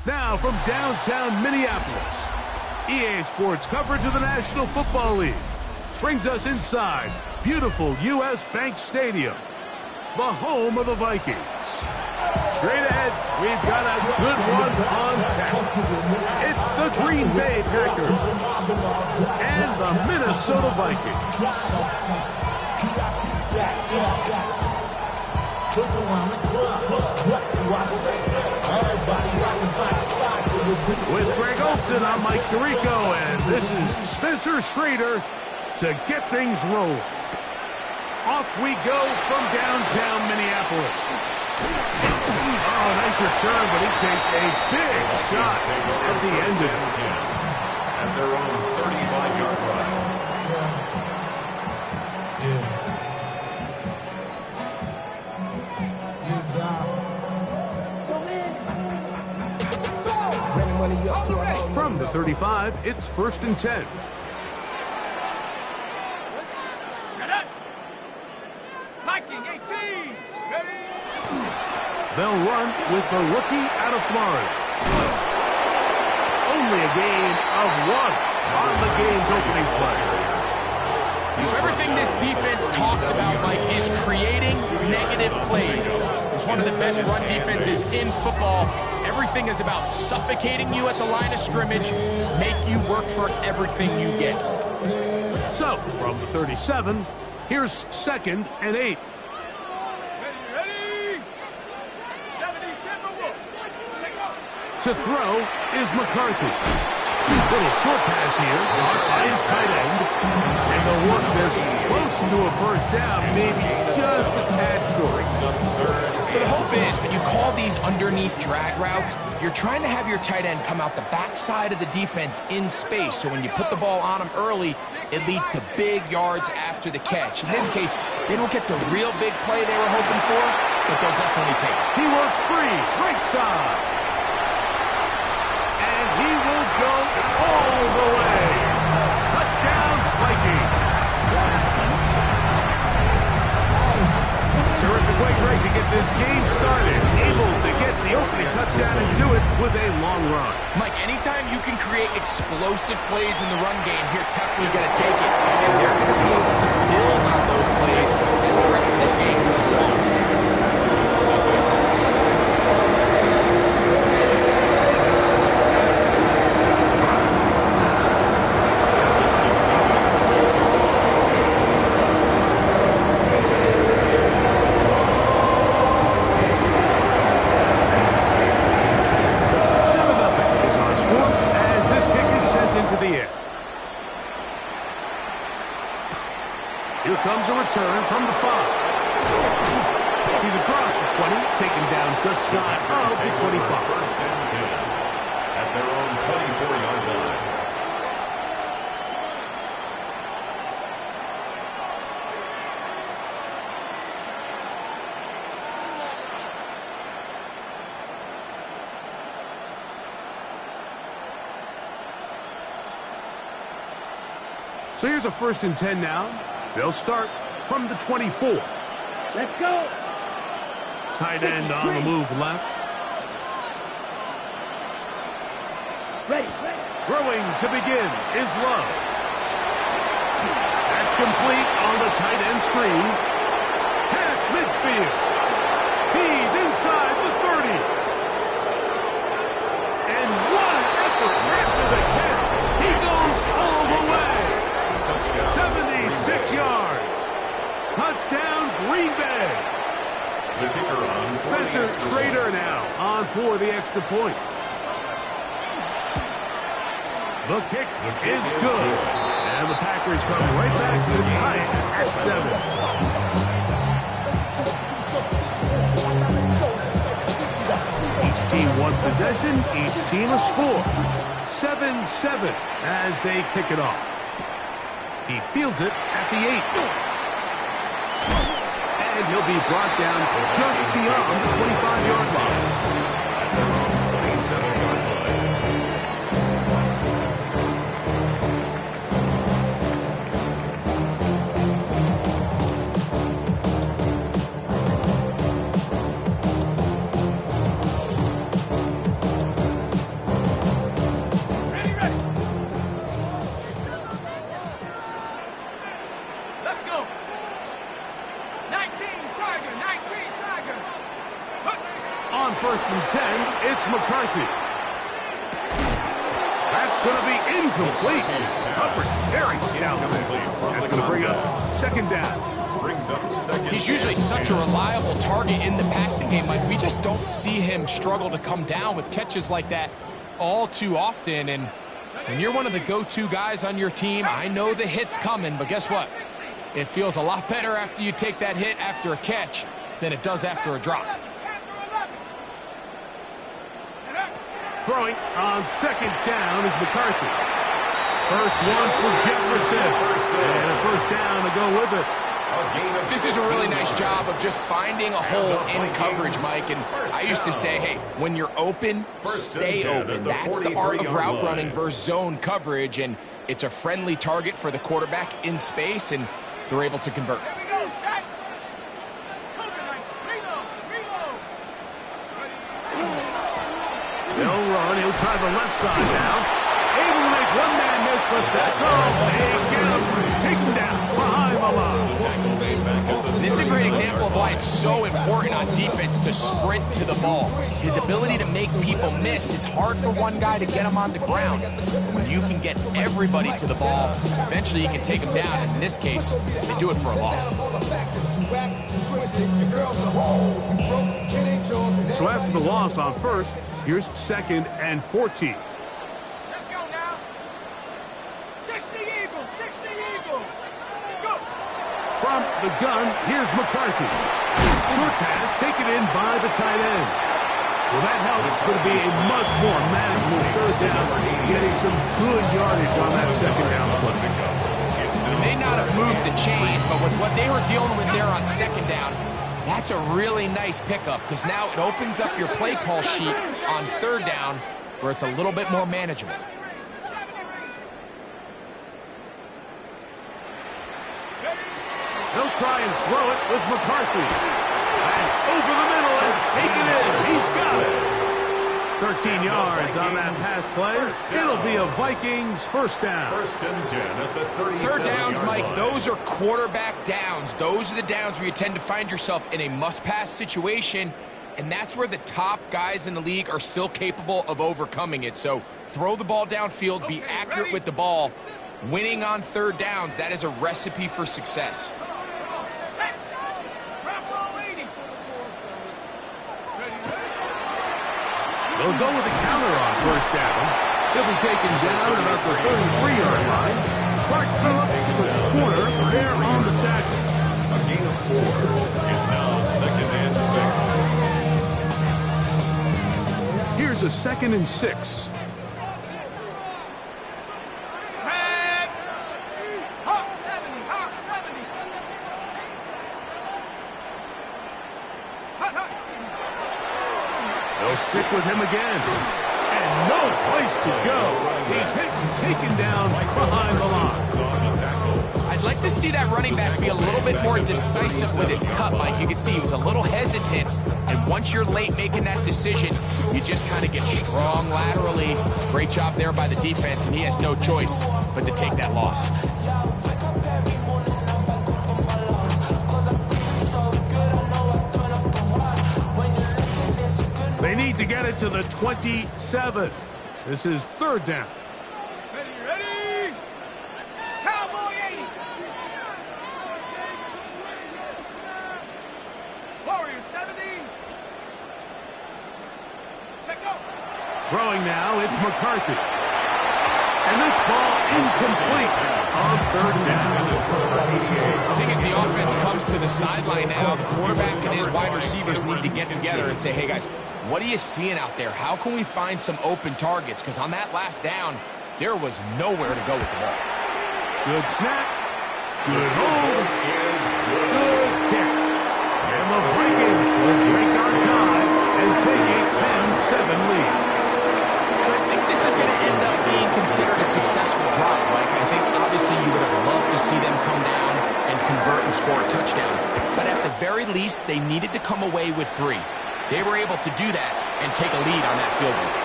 Now from downtown Minneapolis, EA Sports coverage of the National Football League brings us inside beautiful U.S. Bank Stadium, the home of the Vikings. Straight ahead, we've got a good one on tap. It's the Green Bay Packers and the Minnesota Vikings. With Greg Olson, I'm Mike Tirico, and this is Spencer Schrader to get things rolling. Off we go from downtown Minneapolis. Oh, nice return, but he takes a big shot at the end of it. At their own 35-yard line. From the 35, it's 1st and 10. They'll run with the rookie out of Florida. Only a gain of 1 on the game's opening play. So everything this defense talks about, Mike, is creating negative plays. It's one of the best run defenses in football. Everything is about suffocating you at the line of scrimmage, make you work for everything you get. So, from the 37, here's 2nd and 8. To throw is McCarthy. Little short pass here, caught by his tight end. And the work this close to a first down, maybe just a tad short. So the hope is, when you call these underneath drag routes, you're trying to have your tight end come out the backside of the defense in space. So when you put the ball on him early, it leads to big yards after the catch. In this case, they don't get the real big play they were hoping for, but they'll definitely take it. He works free, right side. He will go all the way. Touchdown, Vikings. Terrific way, Greg, to get this game started. Able to get the opening touchdown and do it with a long run. Mike, anytime you can create explosive plays in the run game, you're definitely going to take it. And they're going to be able to build on those plays as the rest of this game goes on. Here comes a return from the 5. He's across the 20, taken down just shy of the 25. 1st and 10 at their own 24-yard line. So here's a 1st and 10 now. They'll start from the 24. Let's go. Tight end on the move left. Ready. Throwing to begin is Love. That's complete on the tight end screen. Past midfield. He's inside the 30. And what an effort after the catch. He goes all the way. 76 yards. Touchdown, Green Bay. The kicker on Spencer Schrader now on for the extra point. The kick is good. And the Packers come right back to tie it at 7. Each team one possession, each team a score. 7-7 as they kick it off. He fields it at the 8. And he'll be brought down just beyond the 25-yard line. At their own 27-yard line. On 1st and 10, it's McCarthy. That's going to be incomplete. Coverage very stout. That's going to bring up 2nd down. He's usually such a reliable target in the passing game. Like, we just don't see him struggle to come down with catches like that all too often. And when you're one of the go-to guys on your team, I know the hit's coming, but guess what? It feels a lot better after you take that hit after a catch than it does after a drop. Throwing on 2nd down is McCarthy. First one for Jefferson. And a 1st down to go with it. This is a really nice job of just finding a hole in coverage, Mike. And I used to say, hey, when you're open, stay open. That's the art of route running versus zone coverage. And it's a friendly target for the quarterback in space, and they're able to convert. They'll run. He'll try the left side now. Able to make one man miss, but that's all. They get him. Taken down behind the line. This is a great example of why it's so important on defense to sprint to the ball. His ability to make people miss is hard for one guy to get him on the ground. But when you can get everybody to the ball, eventually you can take them down. And in this case, they do it for a loss. So after the loss on 1st, here's 2nd and 14. Let's go now. 60 Eagles, 60 Eagles. Go. From the gun, here's McCarthy. Short pass taken in by the tight end. Well, that helps. It's going to be a much more manageable 3rd down, getting some good yardage on that 2nd down play. He may not have moved the chains, but with what they were dealing with there on 2nd down, that's a really nice pickup, because now it opens up your play call sheet on 3rd down where it's a little bit more manageable. He'll try and throw it with McCarthy. That's over the middle and taken in. He's got it. 13 yards on that pass play. It'll be a Vikings 1st down. 1st and 10 at the 37-yard 3rd downs, Mike, line. those are quarterback downs. Those are the downs where you tend to find yourself in a must-pass situation, and that's where the top guys in the league are still capable of overcoming it. So throw the ball downfield, be accurate with the ball. Winning on 3rd downs, that is a recipe for success. They'll go with a counter on 1st down. He'll be taken down about the 33-yard line. Clark Phillips, the corner, there on the tackle. A gain of 4. It's now 2nd and 6. Here's a 2nd and 6. Hawk 70, Hawk 70. Hut, hut. They'll stick with him again. And no place to go. He's hit and taken down behind the line. I'd like to see that running back be a little bit more decisive with his cut, Mike. You can see he was a little hesitant. And once you're late making that decision, you just kind of get strong laterally. Great job there by the defense, and he has no choice but to take that loss. They need to get it to the 27. This is 3rd down. Ready, ready. Cowboy 80. Warrior 70. Check out. Throwing now, it's McCarthy. And this ball incomplete on 3rd down. I think as the offense comes to the sideline now, the quarterback and his wide receivers need to get together and say, hey, guys, what are you seeing out there? How can we find some open targets? Because on that last down, there was nowhere to go with the ball. Good snap. Good hold. Good kick. And the Vikings will break our tie and take a 10-7 lead. And I think this is going to end up being considered a successful drive, Mike. I think obviously you would have loved to see them come down and convert and score a touchdown. But at the very least, they needed to come away with 3. They were able to do that and take a lead on that field goal.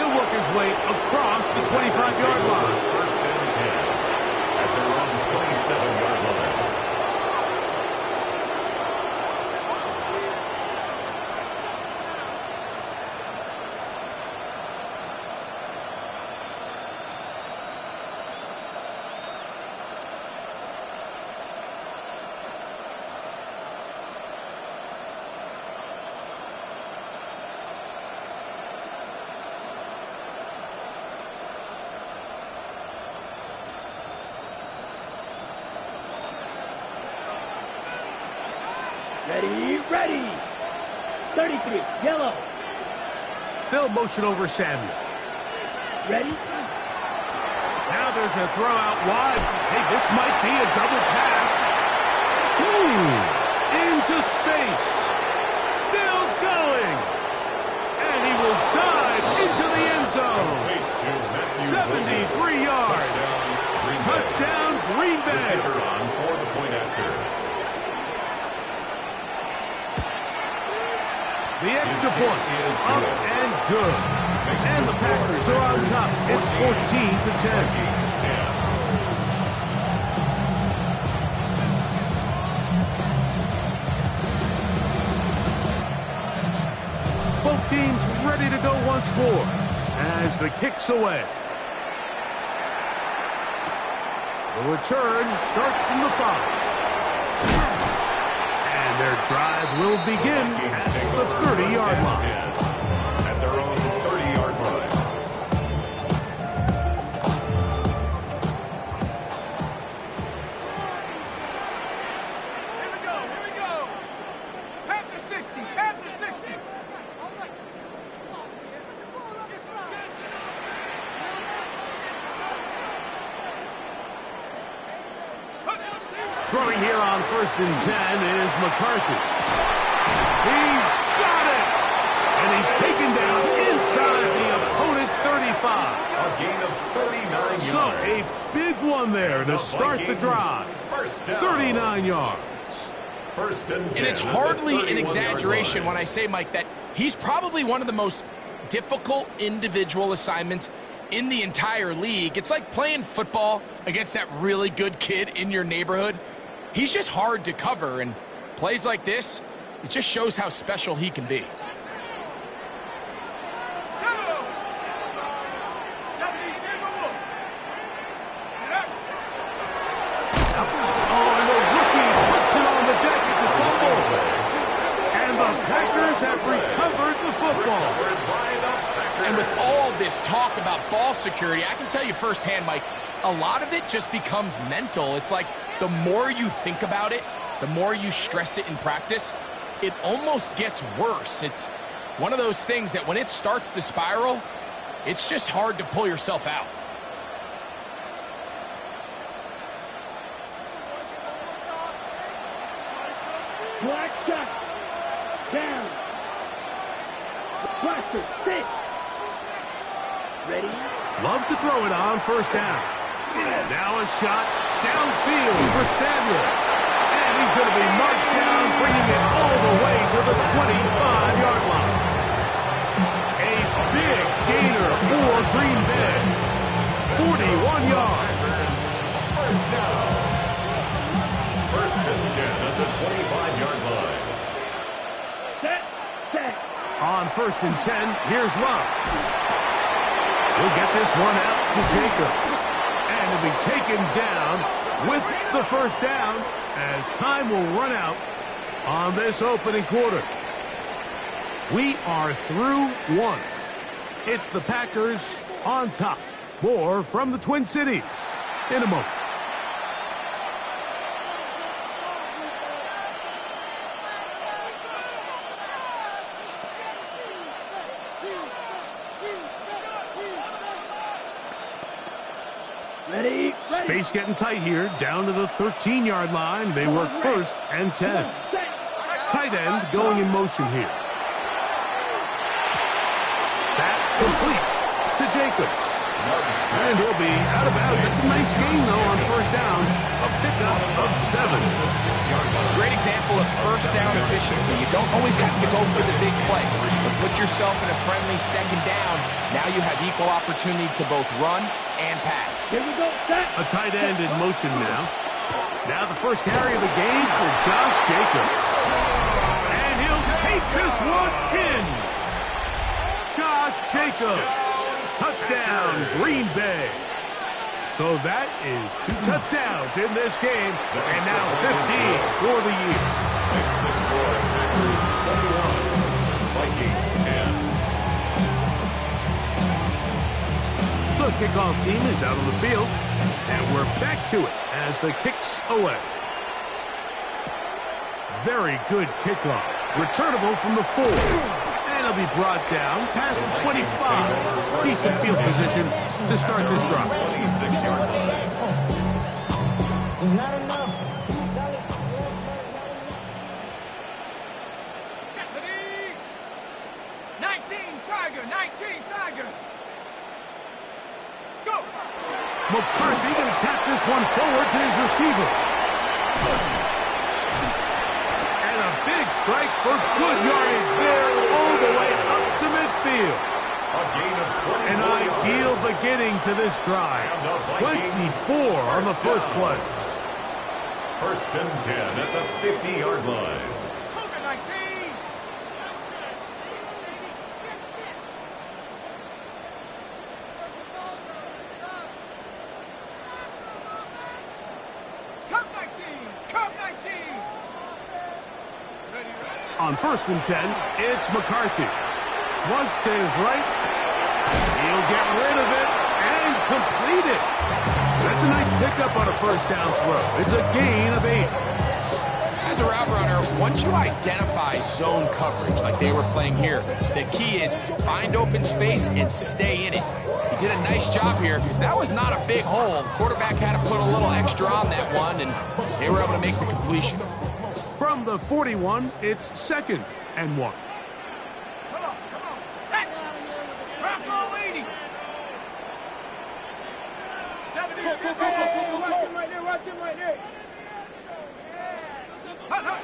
He'll work his way across the 25-yard line. 1st and 10 at their own 27-yard line. Ready, ready. 33, yellow. They'll motion over Samuel. Ready. Now there's a throw out wide. Hey, this might be a double pass. Into space. Still going. And he will dive into the end zone. 73 yards. Touchdown, Green Bay. For the point after. The extra point is up and good. And the Packers are on top. It's 14-10. Both teams ready to go once more as the kick's away. The return starts from the 5. And their drive will begin at the 30-yard line. At their own 30-yard line. Here we go, here we go. Panther 60, Panther 60. Throwing here on 1st and 10 is McCarthy. He's got it! And he's taken down inside the opponent's 35. A gain of 39 yards. So a big one there to start the drive. 39 yards. First and 10. And it's hardly an exaggeration when I say, Mike, that he's probably one of the most difficult individual assignments in the entire league. It's like playing football against that really good kid in your neighborhood. He's just hard to cover, and plays like this, it just shows how special he can be. Oh, and the rookie puts it on the deck. It's a fumble. And the Packers have recovered the football. And with all this talk about ball security, I can tell you firsthand, Mike, a lot of it just becomes mental. It's like the more you think about it, the more you stress it in practice, it almost gets worse. It's one of those things that when it starts to spiral, it's just hard to pull yourself out. Black shot. Down. Blaster, 6. Ready. Love to throw it on 1st down. Now a shot downfield for Samuel. And he's going to be marked down, bringing it all the way to the 25-yard line. A big gainer for Green Bay. 41 yards. First down. First and 10 at the 25-yard line. Set. On 1st and 10, here's Love. He'll get this one out to Jacobs. And he'll be taken down with the 1st down as time will run out on this opening quarter. We are through one. It's the Packers on top. More from the Twin Cities in a moment. Ready. Space getting tight here, down to the 13-yard line. They work 1st and 10. Tight end going in motion here. That complete to Jacobs. And he'll be out of bounds. That's a nice gain, though, on 1st down. A pickup of 7. Great example of 1st down efficiency. You don't always have to go for the big play, but put yourself in a friendly 2nd down. Now you have equal opportunity to both run and pass. Here we go. Set. A tight end in motion now. Now the first carry of the game for Josh Jacobs. And he'll take this one in. Josh Jacobs. Touchdown, Green Bay. So that is 2 touchdowns in this game. And now 15 for the year. It's the score. Packers 21. Vikings 10. The kickoff team is out on the field. And we're back to it as the kick's away. very good kickoff. Returnable from the 4. And he'll be brought down past the 25. Decent field position to start this drive. 26-yard line. Not enough. 19 Tiger, 19 Tiger. Go. McCarthy going to tap this one forward to his receiver. And a big strike for good yardage there all the way up to midfield. A gain of 20. An ideal beginning to this drive. 24 on the first play. First and 10 at the 50-yard line. Cougar 19. Cup 19. Cup 19. Ready, ready. On first and 10, it's McCarthy. Flush to his right. He'll get rid of it and complete it. That's a nice pickup on a first down throw. It's a gain of 8. As a route runner, once you identify zone coverage like they were playing here, the key is find open space and stay in it. He did a nice job here because that was not a big hole. Quarterback had to put a little extra on that one, and they were able to make the completion. From the 41, it's 2nd and 1. Come on. Set. Drop roll 80. 70. Watch him right there. Watch him right there. Now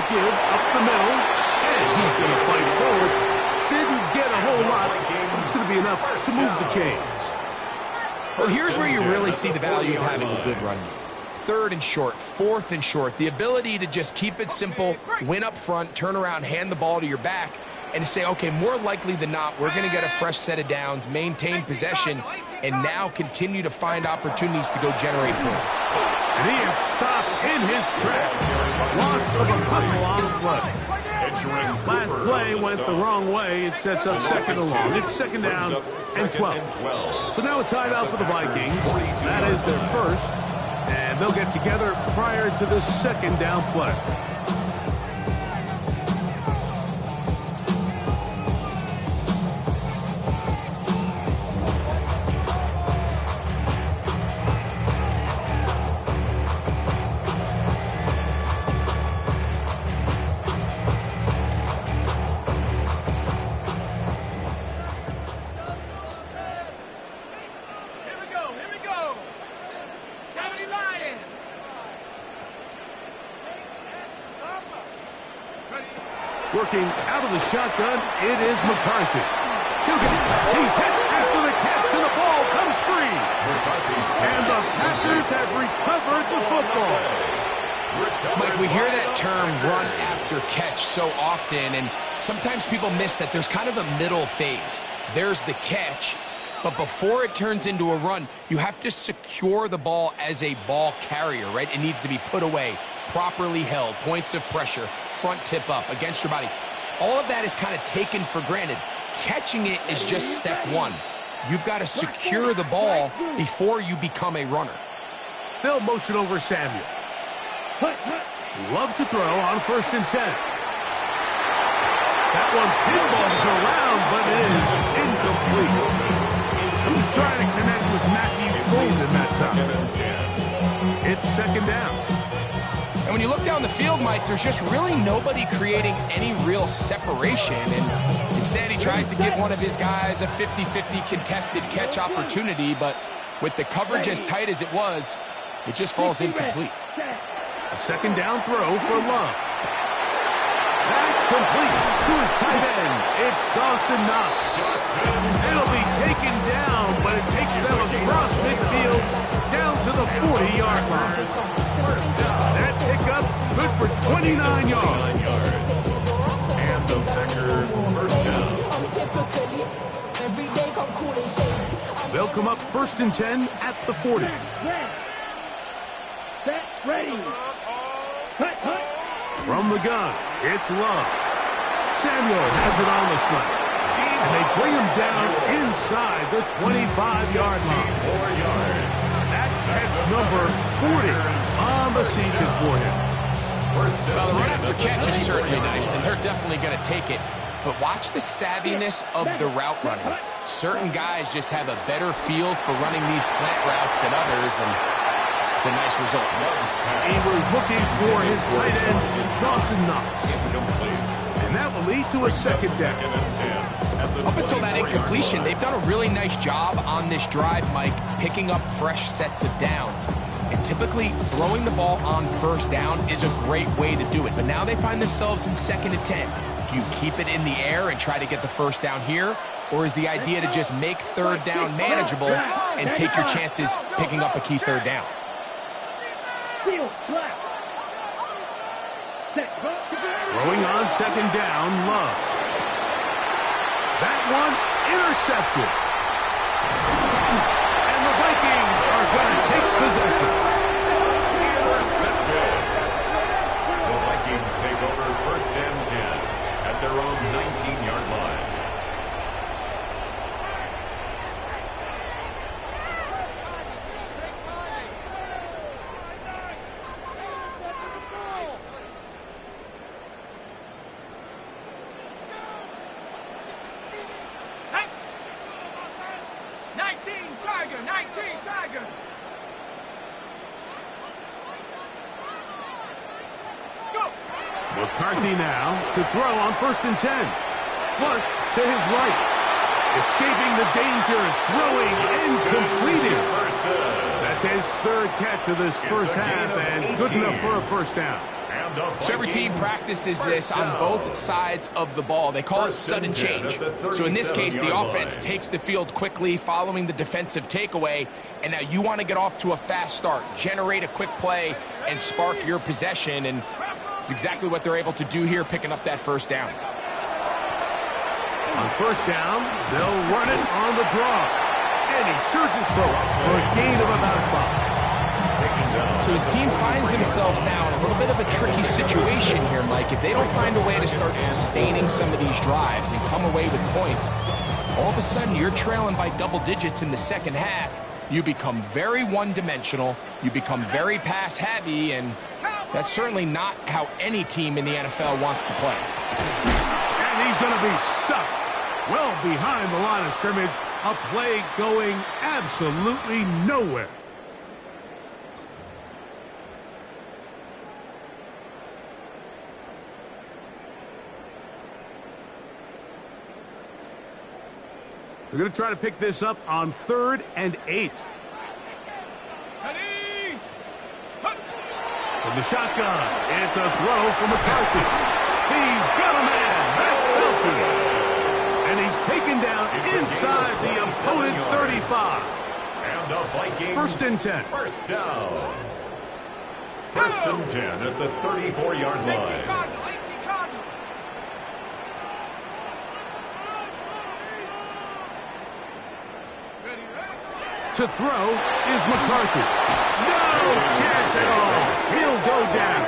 give up the middle, and he's going to fight forward. Didn't get a whole lot. It's going to be enough to move the chains. Well, here's where you really see the value of having a good run game. 3rd and short, 4th and short, the ability to just keep it simple, win up front, turn around, hand the ball to your back, and to say, okay, more likely than not, we're going to get a fresh set of downs, maintain possession, and now continue to find opportunities to go generate points. And he is stopped in his tracks. Loss of a couple on the play. Last play went the wrong way. It sets up 2nd and long. It's 2nd down and 12. So now a timeout for the Vikings. That is their first. And they'll get together prior to the 2nd down play. Here we go. 70 Lions. Working out of the shotgun, it is McCarthy. He's hit after the catch, and the ball comes free. And the Packers have recovered the football. Mike, we hear that term run after catch so often, and sometimes people miss that there's kind of a middle phase. There's the catch, but before it turns into a run, you have to secure the ball as a ball carrier, right? It needs to be put away, properly held, points of pressure, front tip up against your body. All of that is kind of taken for granted. Catching it is just step one. You've got to secure the ball before you become a runner. They'll motion over Samuel. Love to throw on 1st and 10. That one pinballs around, but it is incomplete. He's trying to connect with Matthew Golden that time. It's 2nd down. And when you look down the field, Mike, there's just really nobody creating any real separation. And instead, he tries to give one of his guys a 50-50 contested catch opportunity. But with the coverage as tight as it was, it just falls incomplete. A 2nd down throw for Love. That's complete to his tight end. It's Dawson Knox. It'll be taken down, but it takes them across midfield down to the 40-yard line. That pickup good for 29 yards. And the Packers first down. They'll come up 1st and 10 at the 40. Set, ready. Cut. From the gun, it's Love. Samuel has it on the snap. And they bring him down inside the 25-yard line. 4 yards. That catch number 40 on the season for him. Well, the run after catch is certainly nice, and they're definitely going to take it. But watch the savviness of the route running. Certain guys just have a better field for running these slant routes than others, and it's a nice result. He was looking for his tight end, Dawson Knox. And that will lead to a second down. Up until that incompletion, they've done a really nice job on this drive, Mike, picking up fresh sets of downs. And typically, throwing the ball on first down is a great way to do it. But now they find themselves in 2nd and 10. Do you keep it in the air and try to get the first down here? Or is the idea to just make 3rd down manageable and take your chances picking up a key 3rd down? Throwing on 2nd down, Love. That one intercepted. And the Vikings are going to take possession. Intercepted. The Vikings take over 1st and 10 at their own 19-yard line. McCarthy now to throw on 1st and 10. Flush to his right. Escaping the danger, throwing and completing. That's his 3rd catch of this first half, and good enough for a 1st down. So every team practices this on both sides of the ball. They call it sudden change. So in this case, the offense takes the field quickly following the defensive takeaway, and now you want to get off to a fast start, generate a quick play, and spark your possession, and it's exactly what they're able to do here, picking up that 1st down. On 1st down, they'll run it on the draw, and he surges forward for a gain of about 5. So his team finds themselves now in a little bit of a tricky situation here, Mike. If they don't find a way to start sustaining some of these drives and come away with points, all of a sudden you're trailing by double digits in the 2nd half. You become very one-dimensional, you become very pass-heavy, and that's certainly not how any team in the NFL wants to play. And he's going to be stuck well behind the line of scrimmage. A play going absolutely nowhere. They're going to try to pick this up on 3rd and 8. From the shotgun, it's a throw from McCarthy. He's got a man. That's Felton. And he's taken down inside the opponent's 35. And the Vikings. 1st and 10. 1st down. 1st and 10 at the 34-yard line. To throw is McCarthy. No chance at all. He'll go down.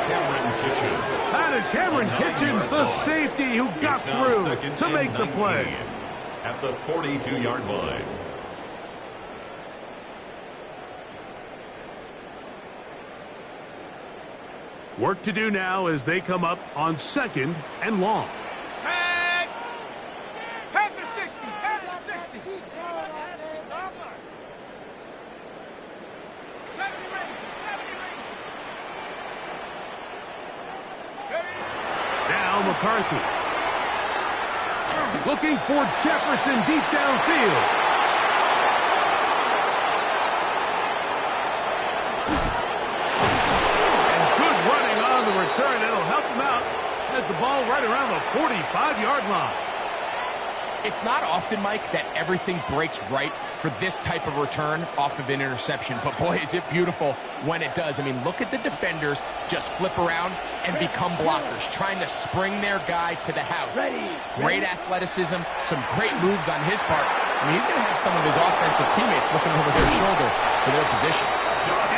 That is Cameron Kitchens, the safety who got through to make the play. At the 42-yard line. Work to do now as they come up on 2nd and long. Head to 60. Head to 60. Now McCarthy. Looking for Jefferson deep downfield. And good running on the return. It'll help him out as the ball right around the 45-yard line. It's not often, Mike, that everything breaks right for this type of return off of an interception. But, boy, is it beautiful when it does. I mean, look at the defenders just flip around and become blockers, trying to spring their guy to the house. Great athleticism, some great moves on his part. I mean, he's going to have some of his offensive teammates looking over their shoulder for their position.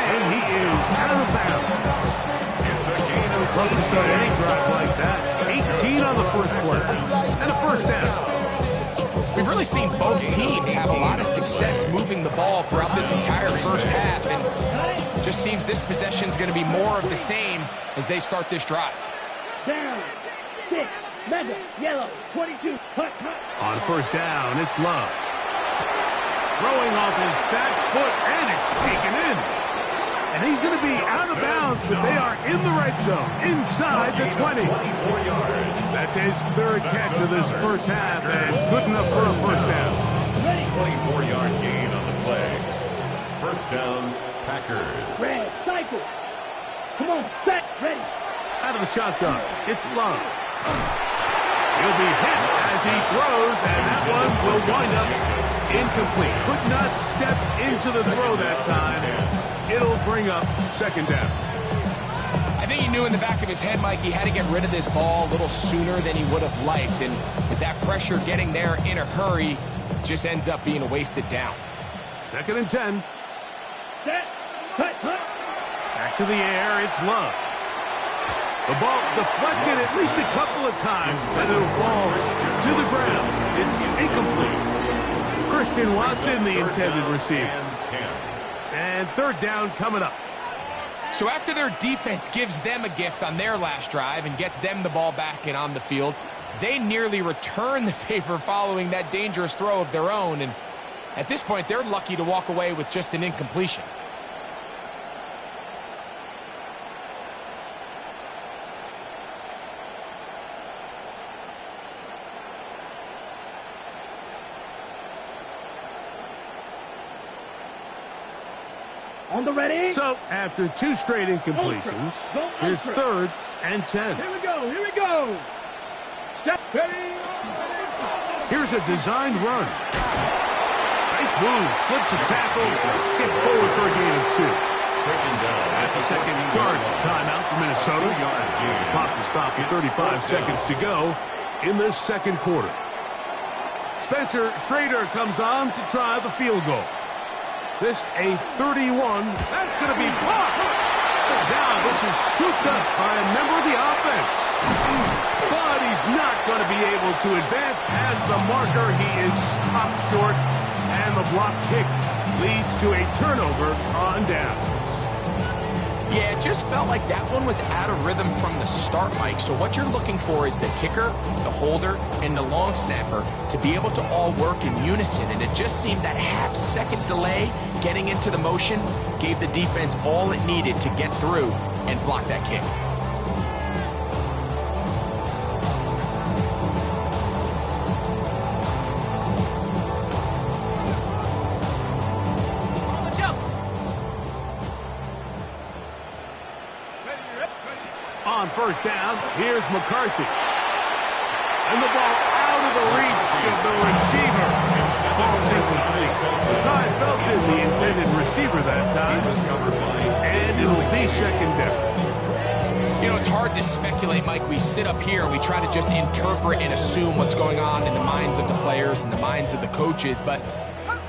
And he is out of bounds. It's a gain of Love to start any drive like that. 18 on the first play. And a 1st down. We've really seen both teams have a lot of success moving the ball throughout this entire first half, and Just seems this possession's going to be more of the same as they start this drive. Down. 6. Mega. Yellow. 22. Hut. On first down, it's Love. Throwing off his back foot, and it's taken in. And he's going to be out of bounds, but they are in the red zone, inside the 20. That's his third catch of this first half, and good enough for a first down. 24-yard gain on the play. First down, Packers. Red. Cycle. Come on. Set. Ready. Out of the shotgun, it's Love. He'll be hit as he throws, and that one will wind up incomplete. Could not step into the throw that time. It'll bring up second down. I think he knew in the back of his head, Mike, he had to get rid of this ball a little sooner than he would have liked. And with that pressure getting there in a hurry, it just ends up being a wasted down. Second and 10. Set. Hut. Back to the air, it's Love. The ball deflected at least a couple of times, but it'll fall to the ground. It's incomplete. Christian Watson, the intended receiver. And third down coming up. So after their defense gives them a gift on their last drive and gets them the ball back and on the field, they nearly return the favor following that dangerous throw of their own. And at this point, they're lucky to walk away with just an incompletion. On the ready. So, after two straight incompletions, here's third and 10. Here we go. Here we go. Set. Ready. Here's a designed run. Nice move. Slips a tackle. Skips forward for a gain of 2. That's a second charge timeout for Minnesota. Clock to stop with 35 seconds to go in this second quarter. Spencer Schrader comes on to try the field goal. This a 31. That's going to be blocked. Now this is scooped up by a member of the offense. But he's not going to be able to advance past the marker. He is stopped short. And the block kick leads to a turnover on downs. Yeah, it just felt like that one was out of rhythm from the start, Mike. So what you're looking for is the kicker, the holder, and the long snapper to be able to all work in unison. And it just seemed that half-second delay getting into the motion gave the defense all it needed to get through and block that kick. On first down, here's McCarthy. And the ball out of the reach of the receiver. Ball's incomplete. Ty Felton, the intended receiver that time. And it'll be second down. You know, it's hard to speculate, Mike. We sit up here and we try to just interpret and assume what's going on in the minds of the players and the minds of the coaches, but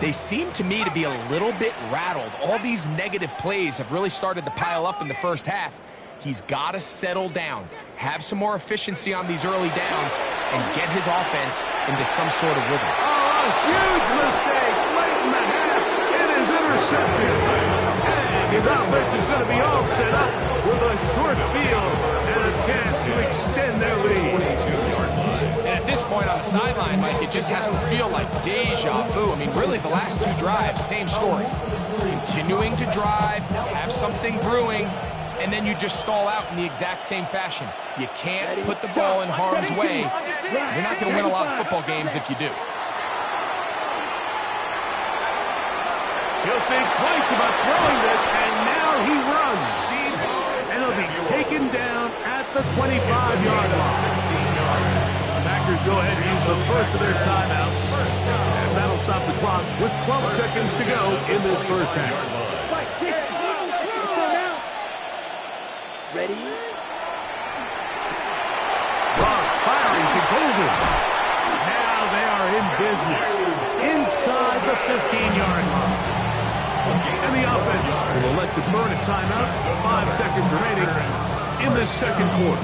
they seem to me to be a little bit rattled. All these negative plays have really started to pile up in the first half. He's got to settle down, have some more efficiency on these early downs, and get his offense into some sort of rhythm. Oh, a huge mistake late in the half. It is intercepted. And his offense is going to be all set up with a short field and a chance to extend their lead. And at this point on the sideline, Mike, it just has to feel like deja vu. I mean, really, the last two drives, same story. Continuing to drive, have something brewing, and then you just stall out in the exact same fashion. You can't put the ball in harm's way. You're not going to win a lot of football games if you do. He'll think twice about throwing this, and now he runs. And he'll be taken down at the 25-yard line. The Packers go ahead and use the first of their timeouts, as that'll stop the clock with 12 seconds to go in this first half. Ready? Rock firing to Golden. Now they are in business inside the 15-yard line. And the offense will elect to burn a timeout. 5 seconds remaining in this second quarter.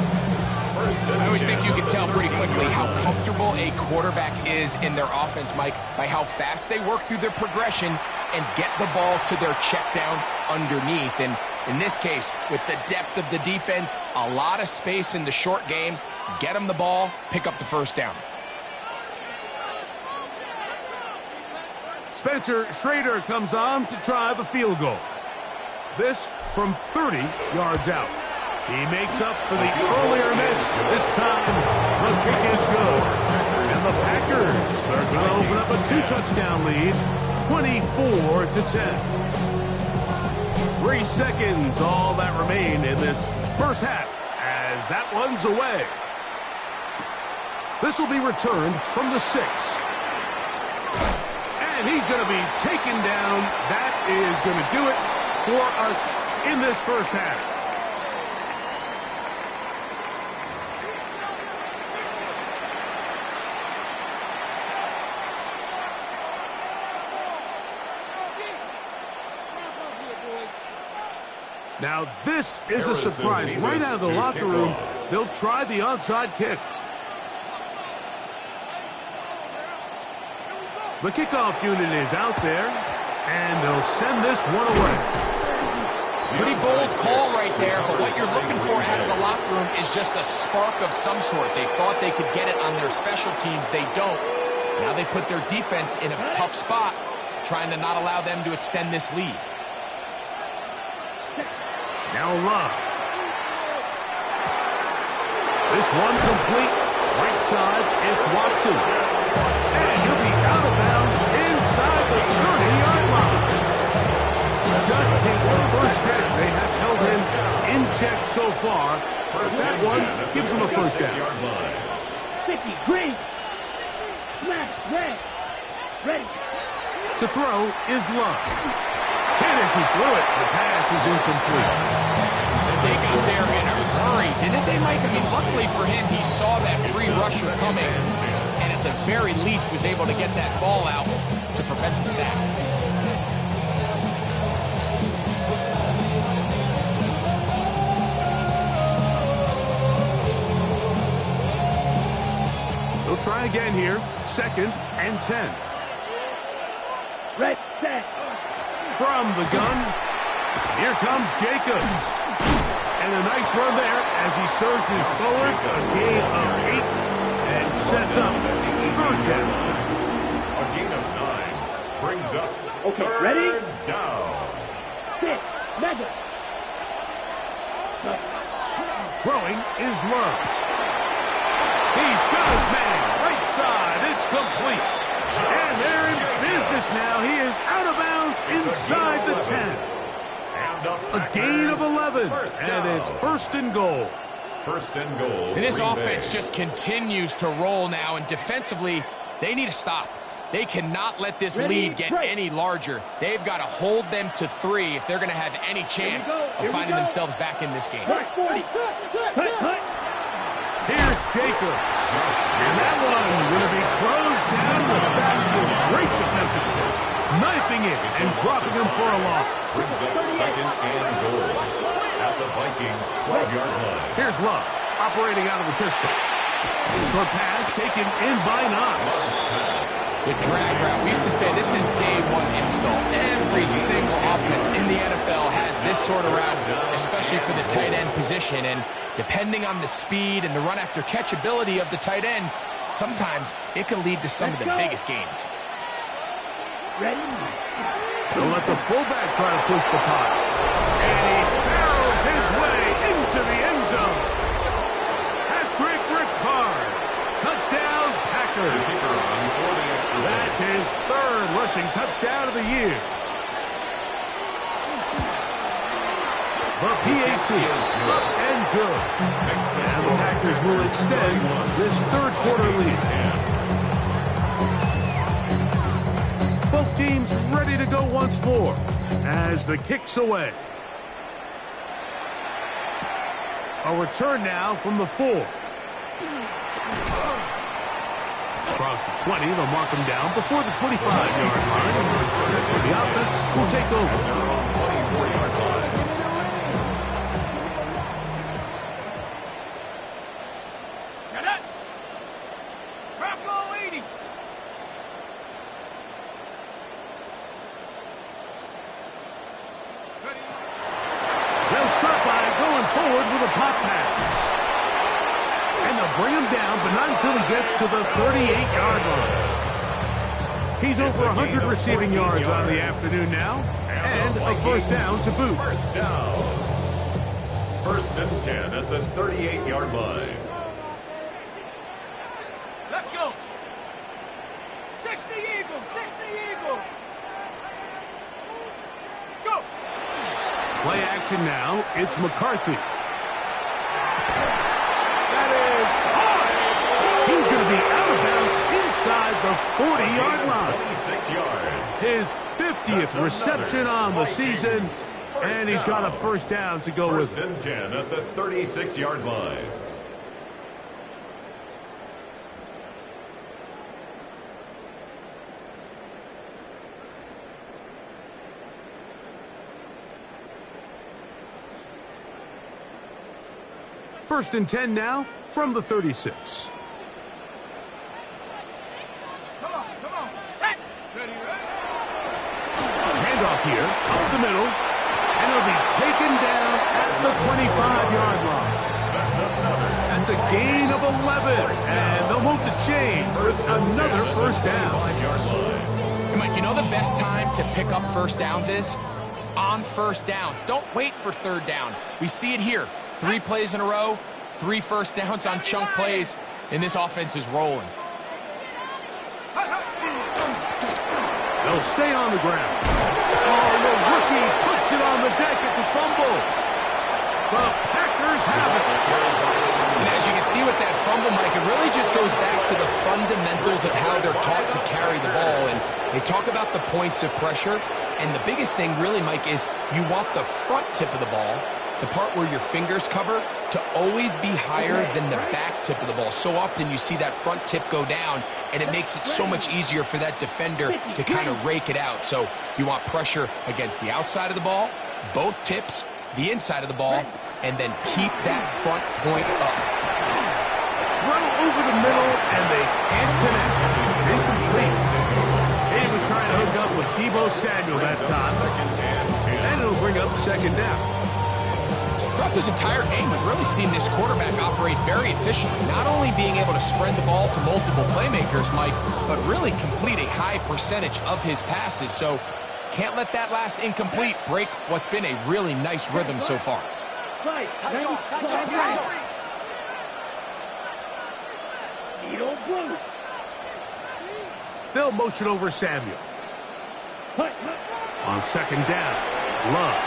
I always think you can tell pretty quickly how comfortable a quarterback is in their offense, Mike, by how fast they work through their progression and get the ball to their check down underneath. And in this case, with the depth of the defense, a lot of space in the short game, get them the ball, pick up the first down. Spencer Schrader comes on to try the field goal. This from 30 yards out. He makes up for the earlier miss. This time, the kick is good. And the Packers are going to open up a 2-touchdown lead, 24-10. 3 seconds, all that remain in this first half, as that one's away. This will be returned from the 6. And he's going to be taken down. That is going to do it for us in this first half. Now, this is a surprise. Right out of the locker room, they'll try the onside kick. The kickoff unit is out there, and they'll send this one away. Pretty bold call right there, but what you're looking for out of the locker room is just a spark of some sort. They thought they could get it on their special teams. They don't. Now they put their defense in a tough spot, trying to not allow them to extend this lead. Now Love. This one complete. Right side, it's Watson. And he'll be out of bounds inside the 30-yard line. Just his first catch. They have held him in check so far. That one gives him a first down. 50, green. Smash, red. Ready. To throw is Love. And as he threw it, the pass is incomplete. They got there in a hurry, didn't they, Mike? I mean, luckily for him, he saw that free rusher coming, and at the very least was able to get that ball out to prevent the sack. They'll try again here. 2nd and 10. Red, set. From the gun, here comes Jacobs. And a nice run there as he surges forward. A gain of 8 and sets up 3rd down. A gain of 9 brings up Okay, ready? 3rd down. 6, mega. Throwing is Love. He's got his man. Right side. It's complete. And they're in business now. He is out of bounds inside the 10. A gain of 11, and it's 1st and goal. 1st and goal. And this Green offense Bay. just continues to roll now, and defensively, they need to stop. They cannot let this lead get any larger. They've got to hold them to 3 if they're going to have any chance of finding themselves back in this game. 40. Here's Jacobs. And that one going to be closed down the back with great defensive play. Knifing it and dropping him for a loss. Brings up 2nd and goal at the Vikings 12-yard line. Here's Love, operating out of the pistol. Short pass taken in by Knox. The drag route. We used to say this is day 1 install. Every single offense in the NFL has this sort of route, especially for the tight end position. And depending on the speed and the run after catch ability of the tight end, sometimes it can lead to some of the biggest gains. Ready? They'll let the fullback try to push the pot. And he barrels his way into the end zone. Patrick Ricard. Touchdown, Packers. That's his 3rd rushing touchdown of the year. The PAT up and good. And the Packers will extend this 3rd quarter lead. Both teams ready to go once more as the kick's away. A return now from the 4. Across the 20, they'll mark him down before the 25-yard line. That's where the offense will take over. They're on 24-yard line. Shut up! Bravo 80! forward with a pop pass. And they'll bring him down, but not until he gets to the 38-yard line. He's over 100 receiving yards on the afternoon now, and a first down to boot. First down. 1st and 10 at the 38-yard line. Let's go. 60 Eagle, 60 Eagle. Go. Play action now. It's McCarthy. That is caught. He's going to be out of bounds inside the 40-yard line. 26 yards. His 50th reception on the season, and he's got a first down to go with it. 1st and 10 at the 36-yard line. First and 10 now from the 36. Come on, set. Ready, Handoff here, up the middle, and he'll be taken down at the 25-yard line. That's a gain of 11, and they'll move the chains with another first down. Hey, Mike, you know the best time to pick up first downs is? On first downs. Don't wait for third down. We see it here. 3 plays in a row, 3 first downs on chunk plays, and this offense is rolling. They'll stay on the ground. Oh, the rookie puts it on the deck. It's a fumble. The Packers have it. And as you can see with that fumble, Mike, it really just goes back to the fundamentals of how they're taught to carry the ball. And they talk about the points of pressure. And the biggest thing really, Mike, is you want the front tip of the ball, the part where your fingers cover, to always be higher than the back tip of the ball. So often you see that front tip go down, and it makes it so much easier for that defender to kind of rake it out. So you want pressure against the outside of the ball, both tips, the inside of the ball, and then keep that front point up. Throw over the middle, and they can't connect. It's incomplete. He was trying to hook up with Deebo Samuel that time, and it'll bring up second down. Throughout this entire game, we've really seen this quarterback operate very efficiently, not only being able to spread the ball to multiple playmakers, Mike, but really complete a high percentage of his passes. So can't let that last incomplete break what's been a really nice rhythm so far. They'll motion over Samuel. On second down, Love.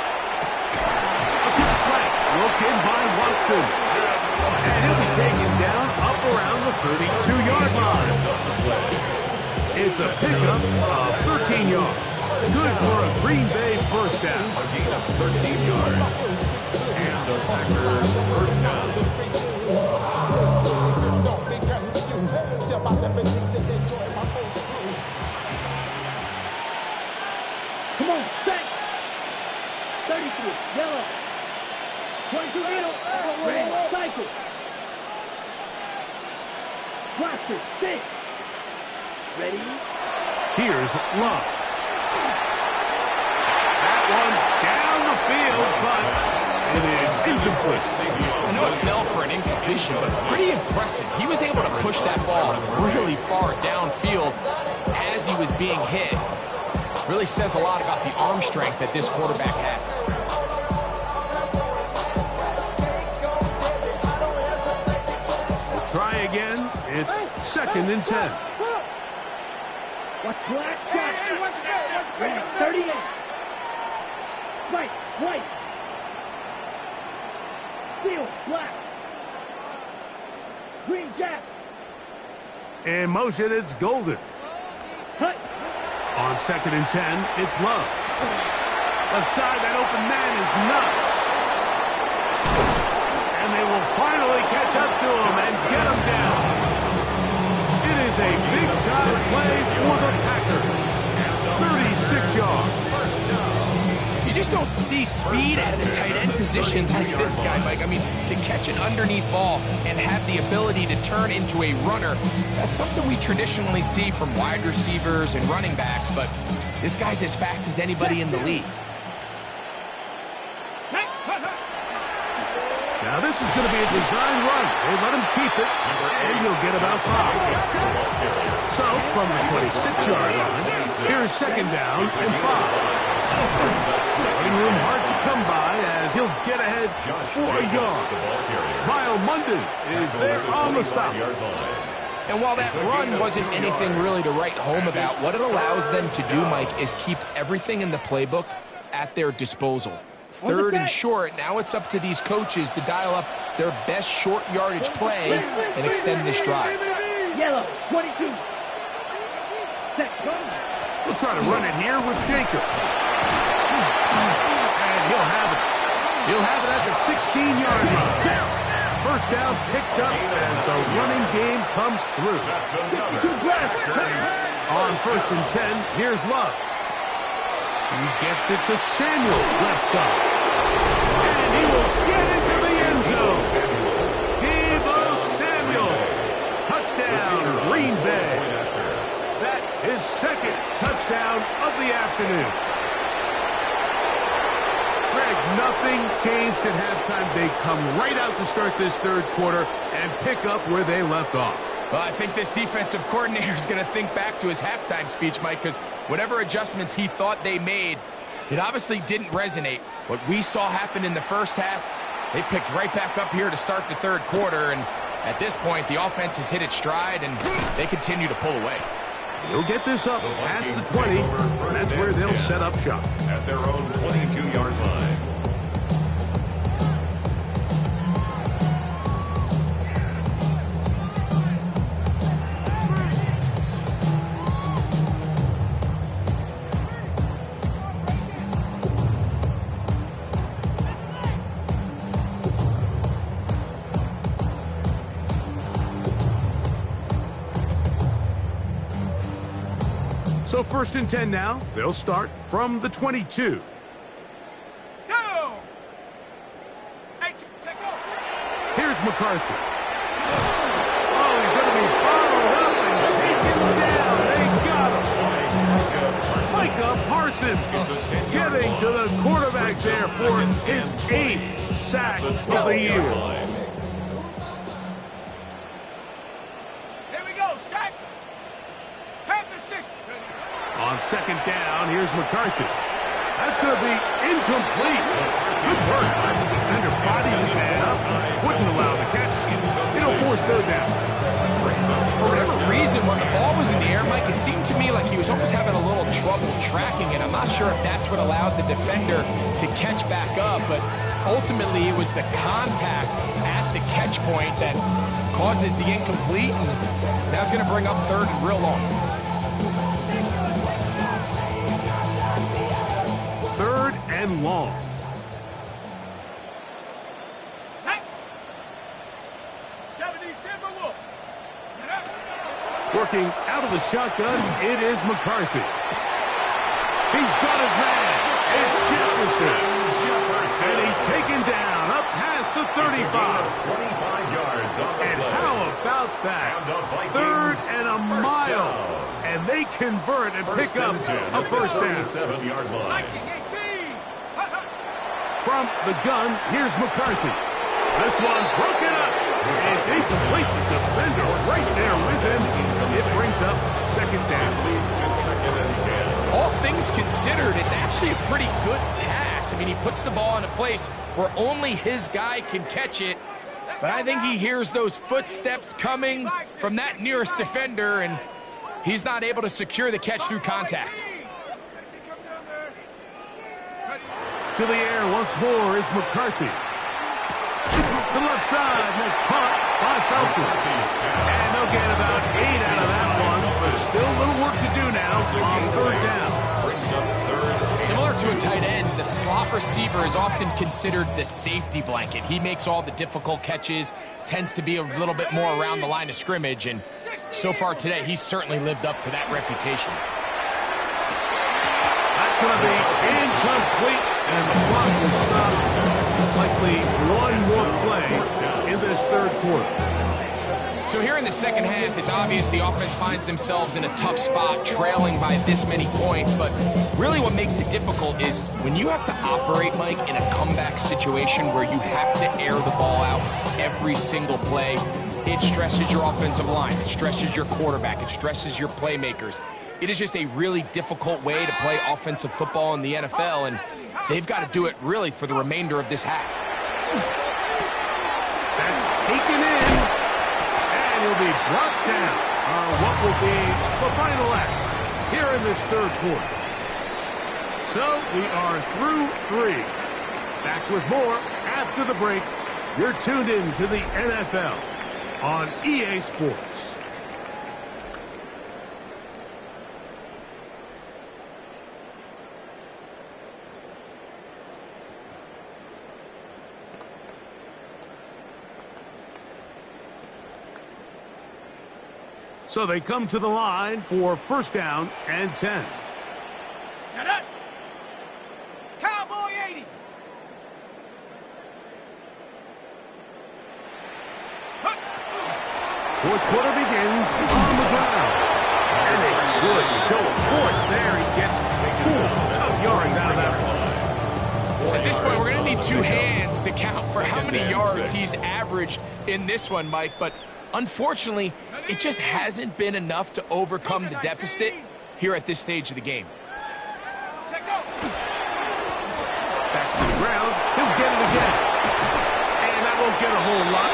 Look in by Watson. And he'll be taken down up around the 32-yard line. It's a pickup of 13 yards. Good for a Green Bay first down. A gain of 13 yards. And the Packers first down. Come on, set. 33, yellow. 22 middle, red, cycle. Blaster, 6. Ready? Here's Love. That one down the field, but it is incomplete. I know it fell for an incompletion, but pretty impressive. He was able to push that ball really far downfield as he was being hit. Really says a lot about the arm strength that this quarterback has. Try again. It's second and 10. Watch black, black. Red, 38. White, white. Steel, black. Green jack. In motion, it's Golden. Cut. On second and 10, it's Love. Left side, that open man is nuts. And they will finally catch up to him and get him down. It is a big-time play for the Packers. 36 yards. You just don't see speed at the tight end position like this guy, Mike. I mean, to catch an underneath ball and have the ability to turn into a runner, that's something we traditionally see from wide receivers and running backs, but this guy's as fast as anybody in the league. Now this is going to be a design run. They let him keep it, and he'll get about 5. So from the 26-yard line, here's second down and 5. Running room hard to come by as he'll get ahead for a yard. Smile Monday is there on the stop. And while that run wasn't anything really to write home about, what it allows them to do, Mike, is keep everything in the playbook at their disposal. Third and short, now it's up to these coaches to dial up their best short yardage play and extend this drive. Yellow, 22. We'll try to run it here with Jacobs. And he'll have it. He'll have it at the 16-yard line. First down picked up as the running game comes through. On 1st and 10, here's Love. He gets it to Samuel, left side. And he will get into the end zone. Deebo Samuel. Touchdown, Green Bay. That is second touchdown of the afternoon. Greg, nothing changed at halftime. They come right out to start this third quarter and pick up where they left off. Well, I think this defensive coordinator is going to think back to his halftime speech, Mike, because whatever adjustments he thought they made, it obviously didn't resonate. What we saw happen in the first half, they picked right back up here to start the third quarter, and at this point, the offense has hit its stride, and they continue to pull away. He'll get this up past the 20, and that's where they'll set up shop. At their own 22-yard line. So 1st and 10 now. They'll start from the 22. Go! Hey, check go. Here's McCarthy. Oh, he's going to be followed up and taken down. They got him. Micah Parsons getting to the quarterback there for his 8th sack of the year. Here we go, sack. Have the 6. On 2nd down, here's McCarthy. That's going to be incomplete. Good work by the defender. Body his man up. Wouldn't allow the catch. It'll force third down. For whatever reason, when the ball was in the air, Mike, it seemed to me like he was almost having a little trouble tracking it. I'm not sure if that's what allowed the defender to catch back up, but ultimately it was the contact at the catch point that causes the incomplete, and that's going to bring up third and real long. 3rd and long. Sack. 70 Timberwolf. Working out of the shotgun, it is McCarthy. He's got his man. It's Jefferson. And he's taken down up past the 35. 25 yards on the And play. how about that? And the 3rd Vikings and a first mile. down. And they convert and pick up and 10 a first down. 37-yard line. Viking 18. From the gun, here's McCarthy. This one broken up. And it's incomplete. The defender right there with him. It brings up 2nd down. Leads to 2nd and 10. All things considered, it's actually a pretty good pass. I mean, he puts the ball in a place where only his guy can catch it. But I think he hears those footsteps coming from that nearest defender, and he's not able to secure the catch through contact. To the air once more is McCarthy. To the left side, and it's caught by Felton. And they'll get about 8 out of that one, but still a little work to do now on 3rd down. Similar to a tight end, the slot receiver is often considered the safety blanket. He makes all the difficult catches, tends to be a little bit more around the line of scrimmage, and so far today, he's certainly lived up to that reputation. That's going to be incomplete, and the clock will stop. Likely one more play in this third quarter. So here in the second half, it's obvious the offense finds themselves in a tough spot, trailing by this many points. But really what makes it difficult is when you have to operate, Mike, in a comeback situation where you have to air the ball out every single play, it stresses your offensive line, it stresses your quarterback, it stresses your playmakers. It is just a really difficult way to play offensive football in the NFL, and they've got to do it really for the remainder of this half. That's taken in, and he'll be brought down on what will be the final act here in this third quarter. So we are through 3. Back with more after the break. You're tuned in to the NFL on EA Sports. So they come to the line for first down and 10. Set up. Cowboy 80. Fourth quarter begins on the ground. And a good show of force there. He gets 4 tough yards out of that one. At this point, we're going to need 2 hands to count for how many yards he's averaged in this one, Mike. But unfortunately, it just hasn't been enough to overcome the deficit here at this stage of the game. Check go. Back to the ground. He'll get it again. And that won't get a whole lot.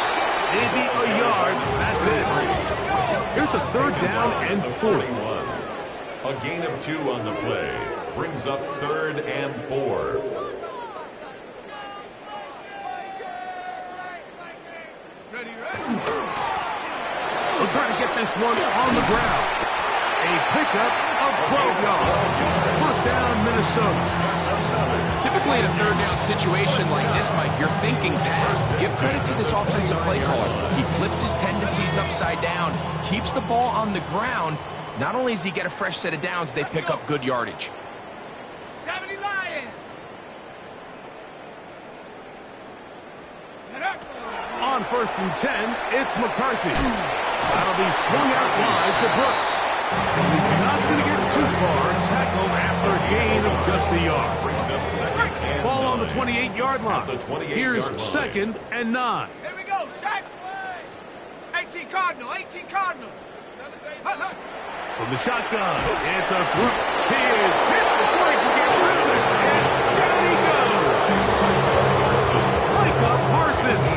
Maybe a yard. That's it. Here's a third down and 4. A gain of 2 on the play. Brings up 3rd and 4. They'll try to get this one on the ground. A pickup of 12 yards. First down, Minnesota. Typically in a third down situation like this, Mike, you're thinking pass. Give credit to this offensive play caller. He flips his tendencies upside down, keeps the ball on the ground. Not only does he get a fresh set of downs, they pick up good yardage. 70 Lions. On first and 10, it's McCarthy. That'll be swung out wide to Brooks. And he's not going to get too far. Tackled after a gain of just a yard. Brings up 2nd and Ball 9. on the 28-yard line. At the 28-yard Here's line. 2nd and 9. Here we go. Sack. 18 Cardinal. 18 Cardinal. From the shotgun, it's a throw. He is hit before he can get rid of it. And down he goes. Micah Parsons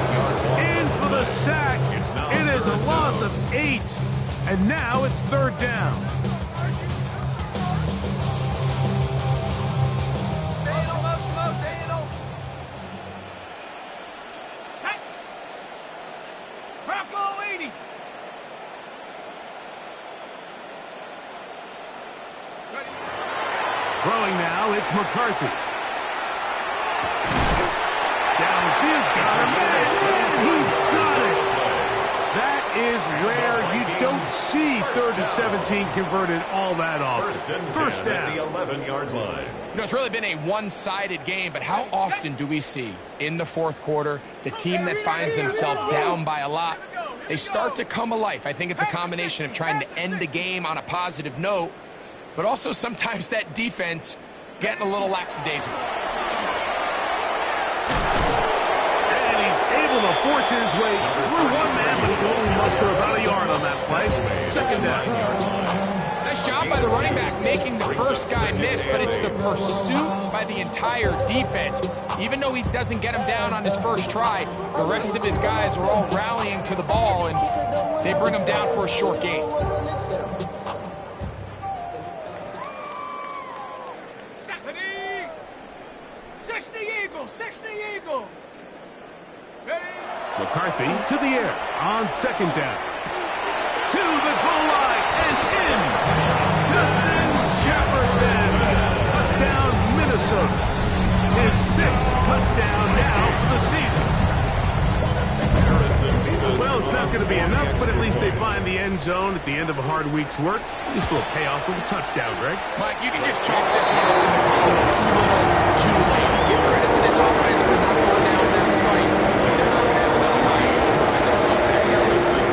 in for the sack. It is a loss of 8. And now it's third down. Bronco 80. Throwing now, it's McCarthy. Downfield, got him. And he's got it. That is rare. You don't see 3rd and 17 converted all that often. First First down at down. the 11-yard line. You know, it's really been a one-sided game, but how often do we see in the fourth quarter the team that finds themselves down by a lot, they start to come alive? I think it's a combination of trying to end the game on a positive note, but also sometimes that defense getting a little lackadaisical. And he's able to force his way through one man, but he can only muster about a yard on that play. Second down. Nice job by the running back making the first guy miss, but it's the pursuit by the entire defense. Even though he doesn't get him down on his first try, the rest of his guys are all rallying to the ball, and they bring him down for a short gain. 60 Eagle. 60 Eagle. Ready? McCarthy to the air on second down. To the goal line and in. Justin Jefferson. Touchdown, Minnesota. His 6th touchdown now for the season. Well, it's not going to be enough, but at least they find the end zone at the end of a hard week's work. At least we'll pay off with a touchdown, Greg. Mike, you can just chalk this one up as too little, too late. Give credit to this offense for not going down that fight. They're not going to have enough time to find themselves back in this point.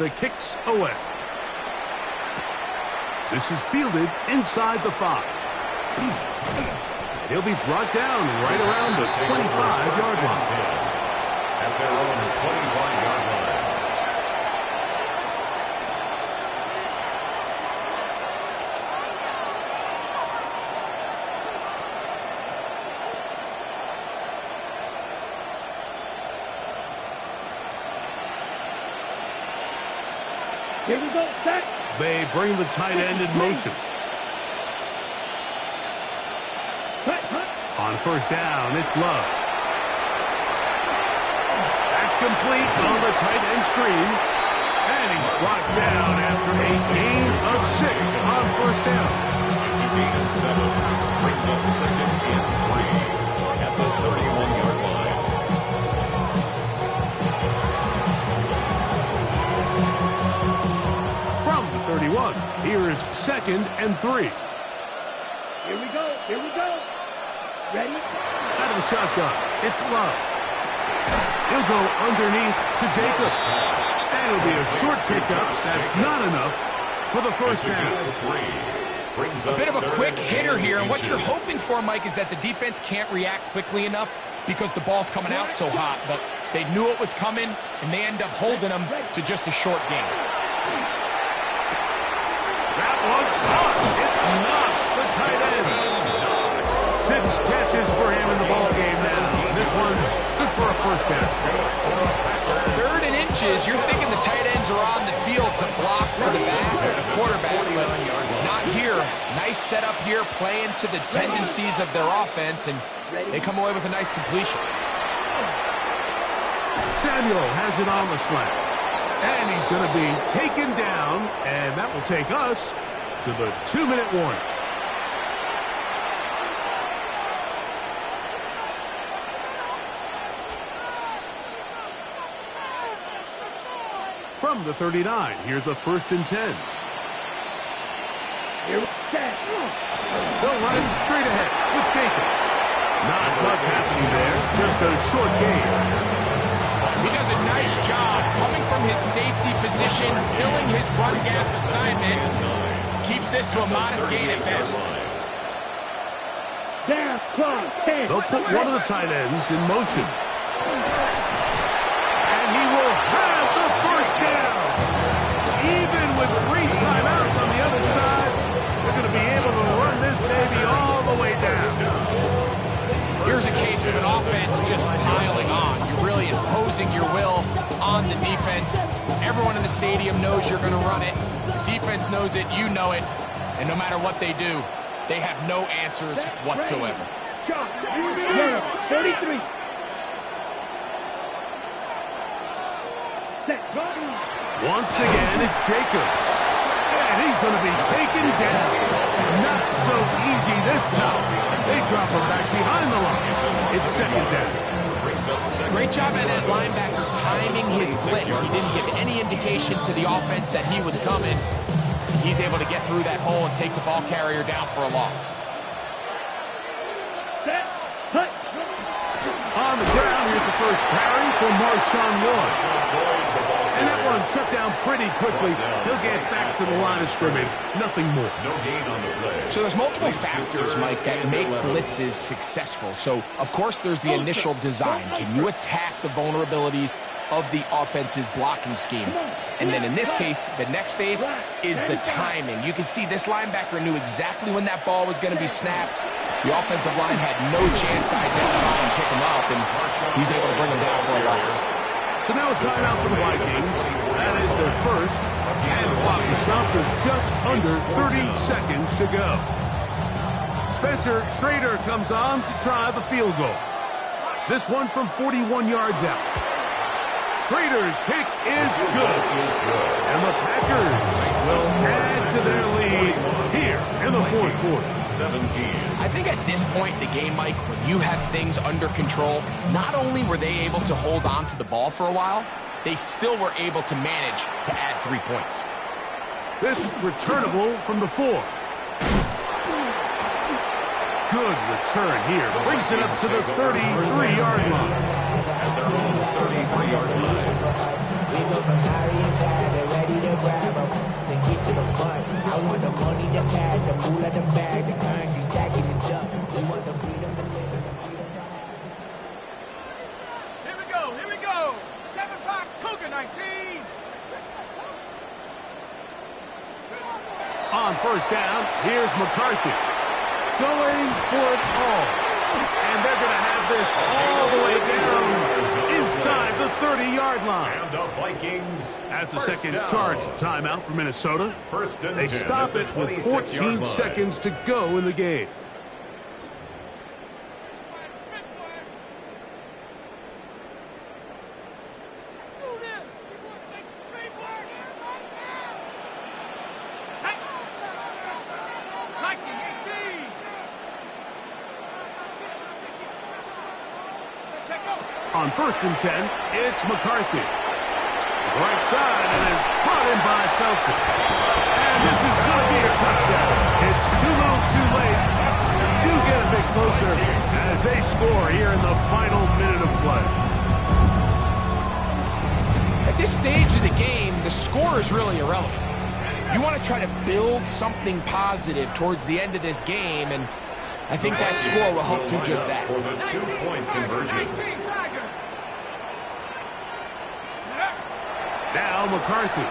the kicks away. This is fielded inside the 5. He'll be brought down right around the 25-yard line. At their own 25-yard line. Here we go, set. They bring the tight end in motion. Cut, cut. On first down, it's Love. That's complete on the tight end screen. And he's brought down after a gain of 6 on first down. It's a gain of 7. Brings up second and 3 at the 31-yard line. From the 31, here's second and 3. Here we go, here we go. Ready? Out of the shotgun, it's Love. He'll go underneath to Jacobs. And it'll be a short pickup. That's not enough for the first down. A bit of a quick hitter here, and what you're hoping for, Mike, is that the defense can't react quickly enough because the ball's coming out so hot, but they knew it was coming, and they end up holding them to just a short gain. That one caught. It's Knox, the tight end. 6 catches for him in the ball game now. This one's good for a first down. 3rd and inches, you're thinking the tight ends are on the field to block for the back or the quarterback, but not here. Nice setup here, playing to the tendencies of their offense, and they come away with a nice completion. Samuel has it on the slant. And he's going to be taken down, and that will take us to the 2-minute warning. From the 39, here's a 1st and 10. Here we go. They'll run it straight ahead with Jacobs. Not much happening there, just a short gain. He does a nice job coming from his safety position, filling his run gap assignment. Keeps this to a modest gain at best. Down, close, 10. They'll put one of the tight ends in motion. And he will have the first down. Even with 3 timeouts on the other side, they're going to be able to run this baby all the way down. Here's a case of an offense just piling on. You're really imposing your will on the defense. Everyone in the stadium knows you're going to run it. The defense knows it, you know it. And no matter what they do, they have no answers whatsoever. Shot. 33. Set. Once again, it's Jacobs. And he's going to be taken down. Not so easy this time. They drop him back behind the line. It's second down. Great job by that linebacker timing his blitz. He didn't give any indication to the offense that he was coming. He's able to get through that hole and take the ball carrier down for a loss. Set. Hut. On the ground, here's the first parry for Marshawn Lynch. And that one shut down pretty quickly. He'll get back to the line of scrimmage. Nothing more. No gain on the play. So there's multiple factors, Mike, that make blitzes successful. So, of course, there's the initial design. Can you attack the vulnerabilities of the offense's blocking scheme? And then in this case, the next phase is the timing. You can see this linebacker knew exactly when that ball was going to be snapped. The offensive line had no chance to identify and pick him up, and he's able to bring him down for a loss. So now a timeout for the Vikings. That is their first. And the clock is stopped with just under 30 seconds to go. Spencer Schrader comes on to try the field goal. This one from 41 yards out. Schrader's kick is good. And the Packers will add to their lead here in the fourth quarter. 17. I think at this point in the game, Mike, when you have things under control, not only were they able to hold on to the ball for a while, they still were able to manage to add 3 points. This returnable from the 4. Good return here. Brings it up to the 33-yard line. At their own 33-yard line. We go from Paris inside the first down, here's McCarthy. Going for it all. And they're going to have this all the way down inside the 30-yard line. And the Vikings. That's a second charge timeout for Minnesota. First and They 10 stop at the it with 14 26-yard line. seconds to go in the game. On first and 10, it's McCarthy. Right side, and it's brought in by Felton. And this is going to be a touchdown. It's too little too late. Do get a bit closer as they score here in the final minute of play. At this stage of the game, the score is really irrelevant. You want to try to build something positive towards the end of this game, and I think that score will help do just that. For the 2-point conversion. Now McCarthy.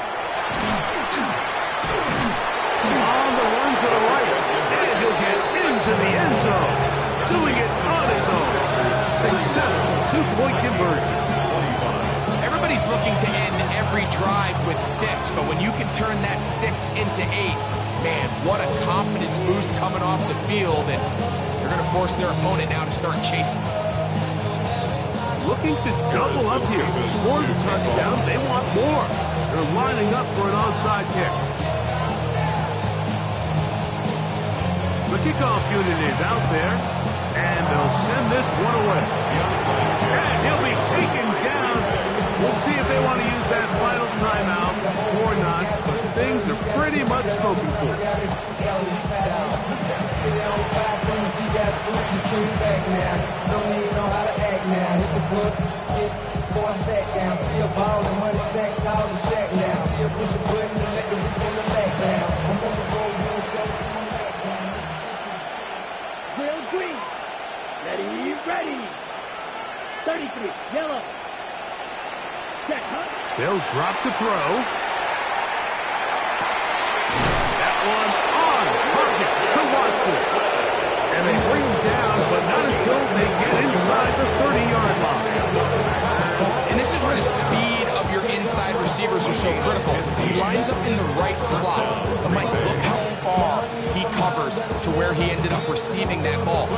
On the run to the right. And he'll get into the end zone. Doing it on his own. Successful 2-point conversion. Everybody's looking to end every drive with 6, but when you can turn that 6 into 8, man, what a confidence boost coming off the field, and they're going to force their opponent now to start chasing. Looking to double up here. Score the touchdown. They want more. They're lining up for an onside kick. The kickoff unit is out there, and they'll send this one away. And he'll be taken down. We'll see if they want to use that final timeout or not, but things are pretty much spoken for. Will Green. Ready. 33, yellow. Check, huh? They'll drop to throw. That one on target to Watson. And they bring him down, but not until they get inside the 30-yard line. And this is where the speed of your inside receivers are so critical. He lines up in the right slot. But Mike, look how far he covers to where he ended up receiving that ball.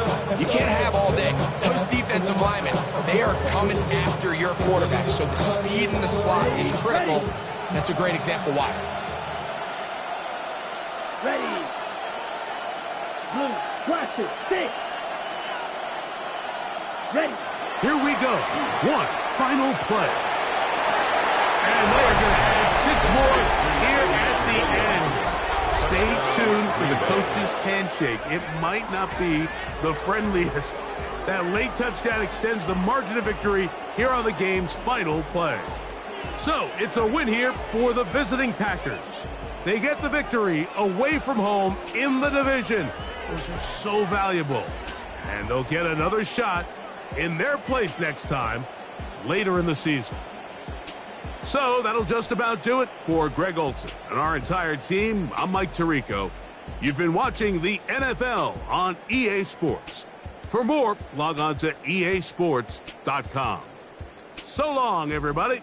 You can't have all day. Those defensive linemen, they are coming after your quarterback. So the speed in the slot is critical. That's a great example why. Ready. Blue, plastic, 6. Ready. Here we go. One final play. And they're going to add 6 more here at the end. Stay tuned for the coach's handshake. It might not be the friendliest. That late touchdown extends the margin of victory here on the game's final play. So, it's a win here for the visiting Packers. They get the victory away from home in the division. Those are so valuable. And they'll get another shot in their place next time later in the season. So that'll just about do it for Greg Olson and our entire team. I'm Mike Tirico. You've been watching the NFL on EA Sports. For more, log on to easports.com. So long, everybody.